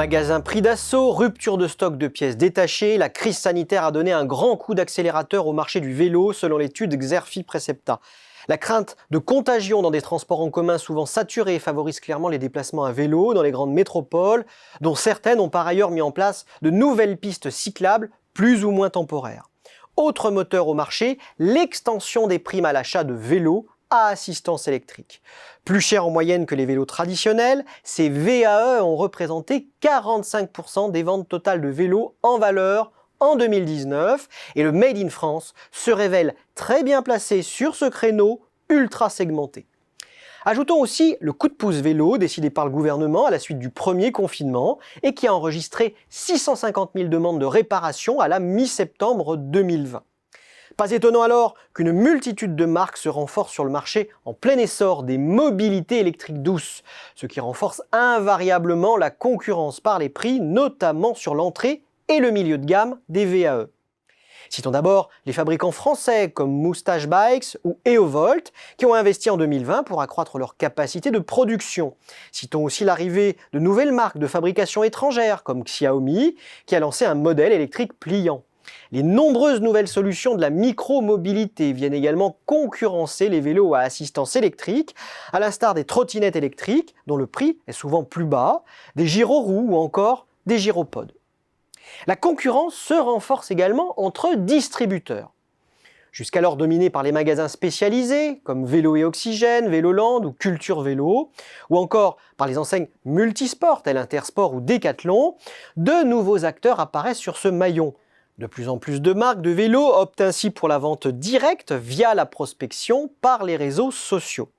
Magasins pris d'assaut, rupture de stock de pièces détachées, la crise sanitaire a donné un grand coup d'accélérateur au marché du vélo selon l'étude Xerfi Precepta. La crainte de contagion dans des transports en commun souvent saturés favorise clairement les déplacements à vélo dans les grandes métropoles, dont certaines ont par ailleurs mis en place de nouvelles pistes cyclables plus ou moins temporaires. Autre moteur au marché, l'extension des primes à l'achat de vélos à assistance électrique. Plus cher en moyenne que les vélos traditionnels, ces VAE ont représenté 45% des ventes totales de vélos en valeur en 2019 et le Made in France se révèle très bien placé sur ce créneau ultra segmenté. Ajoutons aussi le coup de pouce vélo décidé par le gouvernement à la suite du premier confinement et qui a enregistré 650 000 demandes de réparation à la mi-septembre 2020. Pas étonnant alors qu'une multitude de marques se renforcent sur le marché en plein essor des mobilités électriques douces, ce qui renforce invariablement la concurrence par les prix, notamment sur l'entrée et le milieu de gamme des VAE. Citons d'abord les fabricants français comme Moustache Bikes ou EOVolt qui ont investi en 2020 pour accroître leur capacité de production. Citons aussi l'arrivée de nouvelles marques de fabrication étrangères comme Xiaomi qui a lancé un modèle électrique pliant. Les nombreuses nouvelles solutions de la micro-mobilité viennent également concurrencer les vélos à assistance électrique, à l'instar des trottinettes électriques, dont le prix est souvent plus bas, des gyroroues ou encore des gyropodes. La concurrence se renforce également entre distributeurs. Jusqu'alors dominés par les magasins spécialisés, comme Vélo et Oxygène, Véloland ou Culture Vélo, ou encore par les enseignes multisports telles Intersport ou Decathlon, de nouveaux acteurs apparaissent sur ce maillon. De plus en plus de marques de vélos optent ainsi pour la vente directe via la prospection par les réseaux sociaux.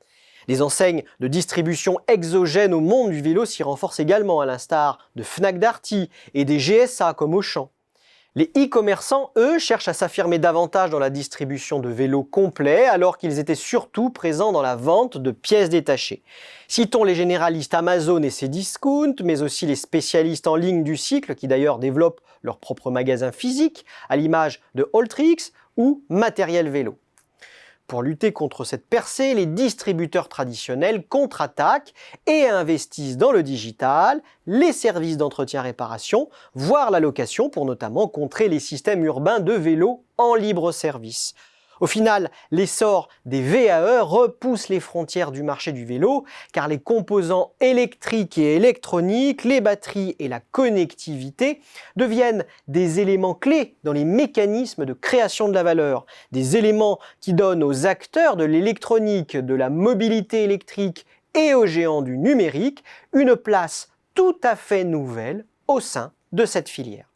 Les enseignes de distribution exogènes au monde du vélo s'y renforcent également, à l'instar de Fnac Darty et des GSA comme Auchan. Les e-commerçants, eux, cherchent à s'affirmer davantage dans la distribution de vélos complets, alors qu'ils étaient surtout présents dans la vente de pièces détachées. Citons les généralistes Amazon et Cdiscount, mais aussi les spécialistes en ligne du cycle, qui d'ailleurs développent leurs propres magasins physiques, à l'image de Alltrix ou Matériel Vélo. Pour lutter contre cette percée, les distributeurs traditionnels contre-attaquent et investissent dans le digital, les services d'entretien-réparation, voire la location pour notamment contrer les systèmes urbains de vélos en libre service. Au final, l'essor des VAE repousse les frontières du marché du vélo car les composants électriques et électroniques, les batteries et la connectivité deviennent des éléments clés dans les mécanismes de création de la valeur, des éléments qui donnent aux acteurs de l'électronique, de la mobilité électrique et aux géants du numérique une place tout à fait nouvelle au sein de cette filière.